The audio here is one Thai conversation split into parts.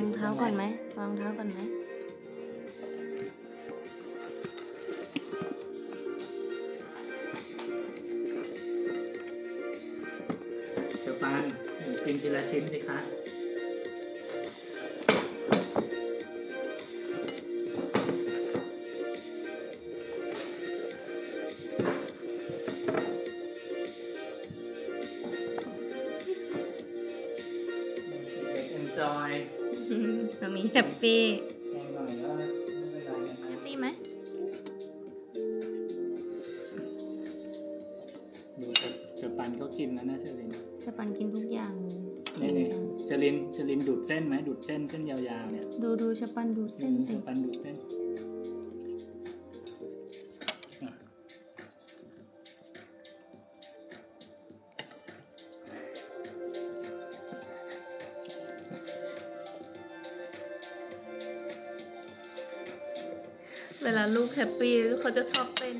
รองเท้าก่อนไหมวางรองเท้าก่อนไหมเชอปางกินทีละชิ้นสิคะจอย มามีแฮปปี้ แรงหน่อยก็ไม่เป็นไรนะ แฮปปี้ไหม ดูเชอปันเขากินแล้วนะเชอริน จะปันกินทุกอย่างเลย นี่เชอรินดูดเส้นไหมดูดเส้นยาวๆเนี่ย ดูจะปันดูเส้น เช สิ อปันดูดเส้นเวลาลูกแฮปปี้เขาจะชอบเต้น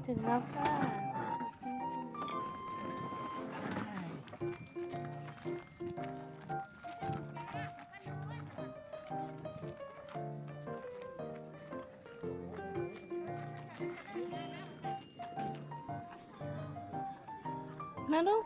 ถึงแล้วค่ะมาลูก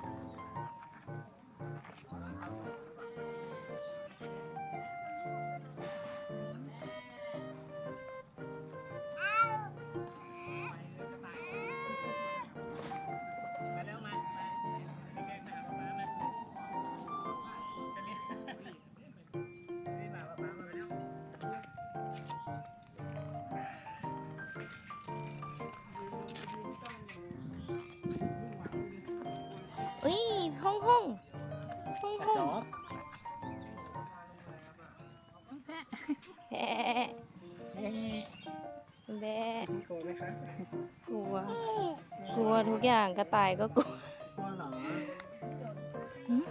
อุ้ยห้องจอบ แพะแบะ โกรธไหมคะ กลัวทุกอย่างกระต่ายก็กลัว กลัวเหรอ หืม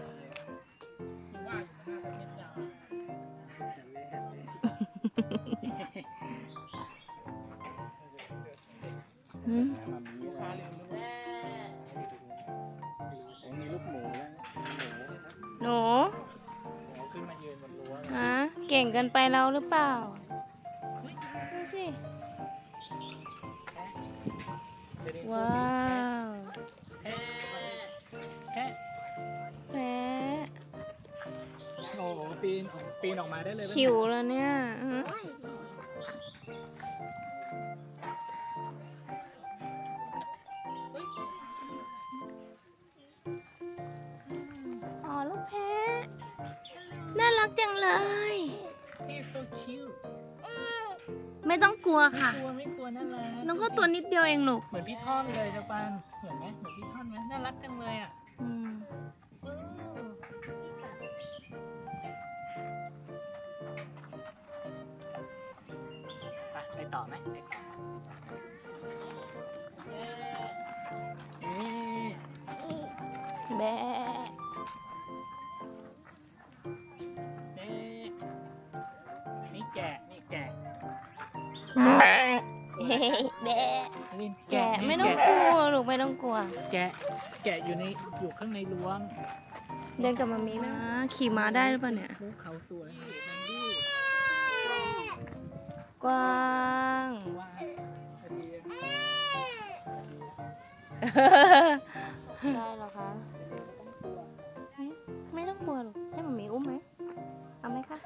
หืม มามีมีลูกหมูแล้วหมู หนู ขึ้นมายืนบนรั้ว ฮะเก่งเกินไปแล้วหรือเปล่าดูสิ ว้าว แค่ แพะ โอ้โหปีนออกมาได้เลย หิวแล้วเนี่ยฮะอ๋อลูกแพะน่ารักจังเลย นี่ so cute ไม่ต้องกลัวค่ะ ไม่กลัวน่ารัก น้องก็ตัวนิดเดียวเองลูก เหมือนพี่ท่อนเลยเจ้าปันเหมือนไหมเหมือนพี่ท่อนไหมน่ารักจังเลยอ่ะ อืม ไปต่อไหมไปต่อเอ๊ะ แบะ เอ๊ะนี่แกะแกะ แบะ ลิน แกะไม่ต้องกลัวลูกไม่ต้องกลัว แกะอยู่ข้างในรั้ว เดินกับมามีนะขี่ม้าได้หรือเปล่าเนี่ย ภูเขาสวยแมนดี้ กว้าง ว่าพอดี ได้เหรอคะไม่ต้องกลัวหรอกให้มามีอุ้มไหมเอาไหมคะ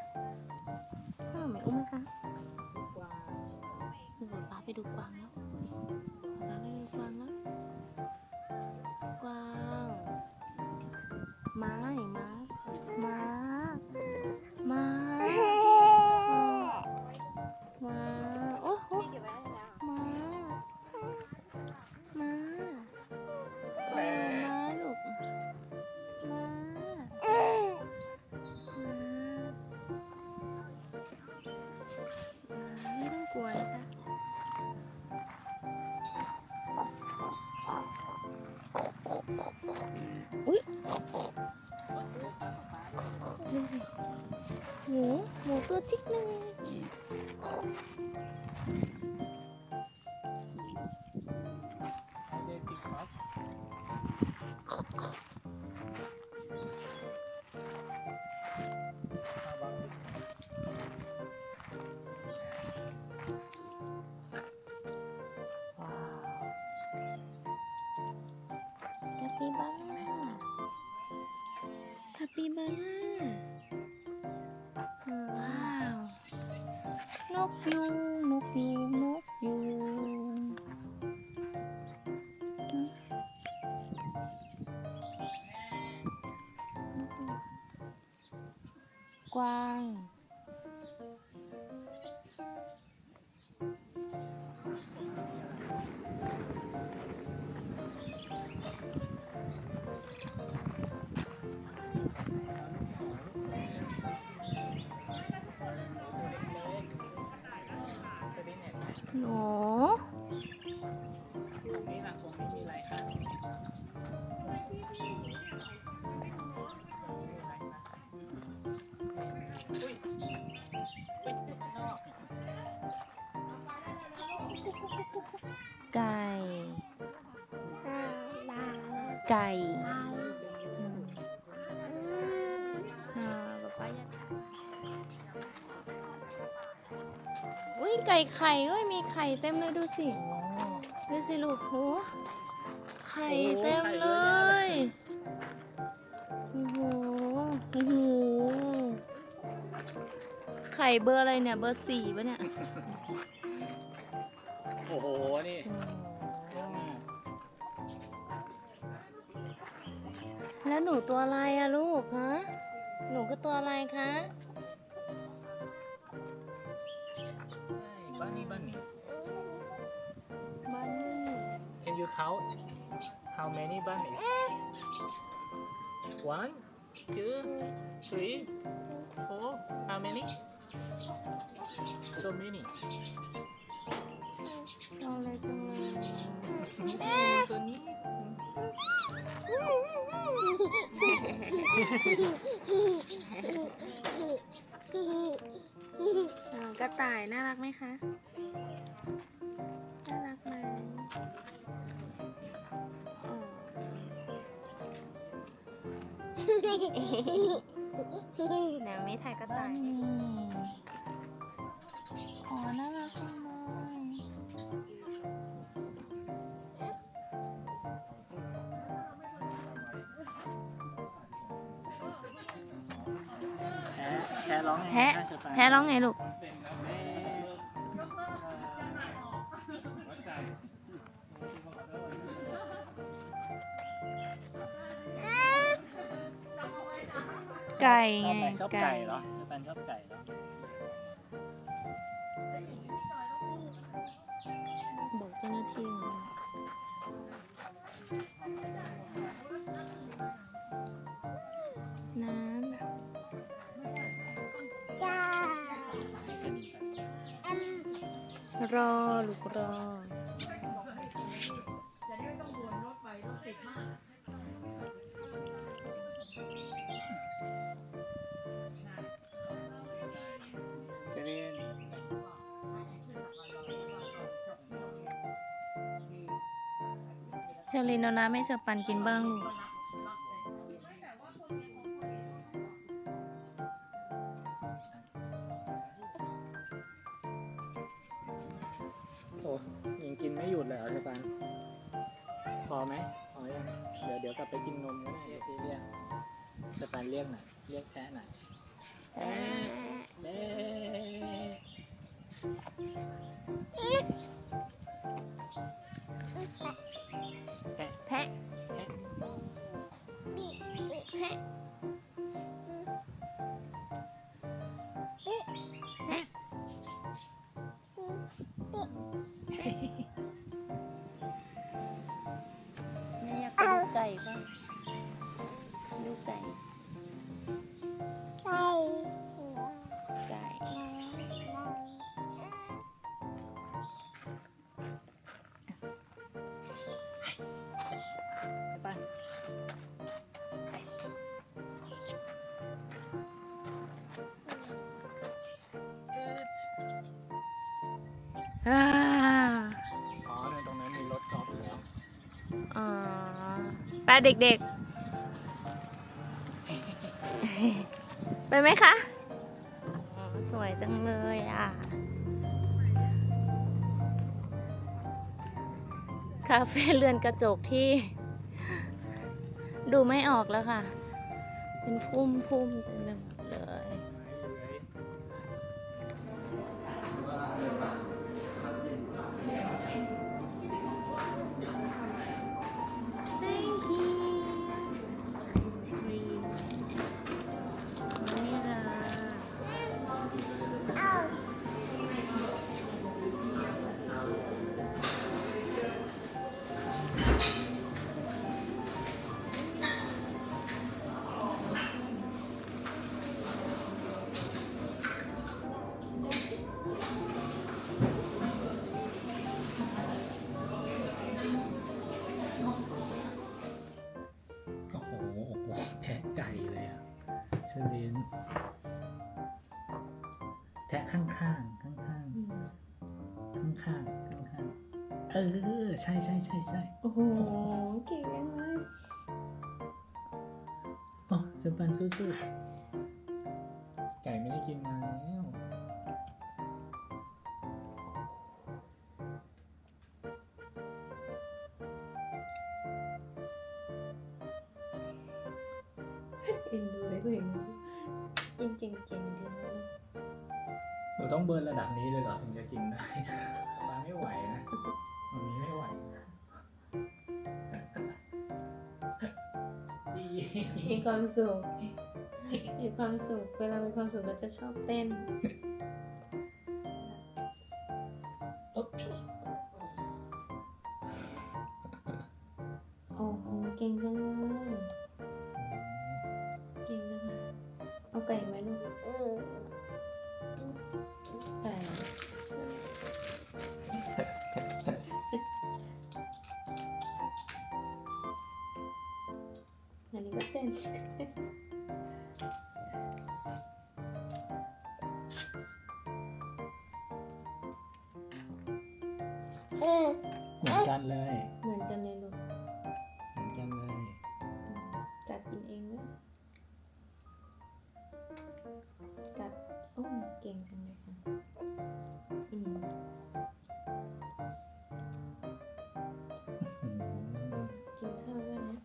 อุ้ยดูสิหมูตัวจิ๊กเลย เดบิครับเอาวางดิ ว้าวคาปิบาร่าคาปิบาร่าว้าวนกยูงนกยูงนกยูงกวาง จะได้เนี่ย หนู ตรงนี้ล่ะตรงนี้มีอะไรคะมีอะไรคะอุ้ยอุ้ยอยู่ข้างนอก ไก่ไก่ป๊าป๊าอยากอุ้ยไก่ไข่ด้วยมีไข่เต็มเลยดูสิดูสิลูกโหไข่เต็มเลยโอ้โหโอ้โหไข่เบอร์อะไรเนี่ยเบอร์ 4ป่ะเนี่ย โอ้โห นี่ แล้วหนูตัวอะไรอะลูกฮะหนูก็ตัวอะไรคะ Bunny bunny บันนี่ Can you count how many bunnies One two three four How many So many ตัวอะไรจังเลย ตัวนี้ กระต่ายน่ารักไหมคะ น่ารักไหมอ๋อแนวไม่ถ่ายกระต่ายอ๋อ น่ารักจังเลย แพ้ร้องไง แพะ แพ้ร้องไงลูก ไก่ไง ชอบไก่เหรอแฟนชอบไก่เหรอ บอกเจ้าหน้าที่ก่อนน้ำ รอ ลูกรอ เจเรียน เชอรินเอาน้ำให้เชอปันกินบ้างลูก โอ้ยังกินไม่หยุดเลยเหรอเชฟปันพอไหมพอยังเดี๋ยวกลับไปกินนมก็ได้เดี๋ยวพี่เรียกเชฟปันเรียกหน่อยเรียกแพะหน่อยแพะแพะ แพะ แพะ แพะ แม่อยากไปดูไก่บ้างดูไก่ ไก่ เชฟปัน อ่า อ๋อในตรงนั้นมีรถกอล์ฟอยู่แล้ว อ๋อไปเด็กๆ ไปไหมคะอ๋อสวยจังเลยอ่ะ คาเฟ่เรือนกระจกที่ ดูไม่ออกแล้วค่ะ เป็นพุ่มเต็มไปหมดเลย Thank you ไอศครีมวานิลาโอ้โหแทะไก่เลยอ่ะเชอรีนแทะข้างๆข้างๆข้างๆเออใช่โอ้โห เก่งจังเลย โอ้เซปันสู้ๆไก่ไม่ได้กินนานแล้ว เอ็นดูเลยกินเก่งๆดีนะ หนูต้องเบิร์นระดับนี้เลยเหรอถึงจะกินได้ป้าไม่ไหวนะมันมีไม่ไหวดี มีความสุข มีความสุข เวลามีความสุขก็จะชอบเต้น อุ๊บ โอ้โห เก่งจังเลย เก่งจังเลยเอาไก่ไหมลูกไก่อันนี้ก็เต้น เหมือนกันเลย เหมือนกันเลยลูก เหมือนกันเลย กัดกินเองนะกัดโอ้เก่งจังเลยค่ะอืม อืม กินข้าวด้วยนะ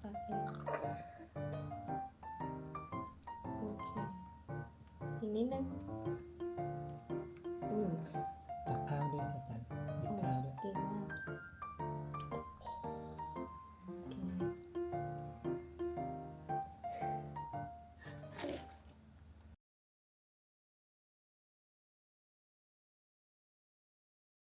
ตักเองโอเค อีกนิดนึง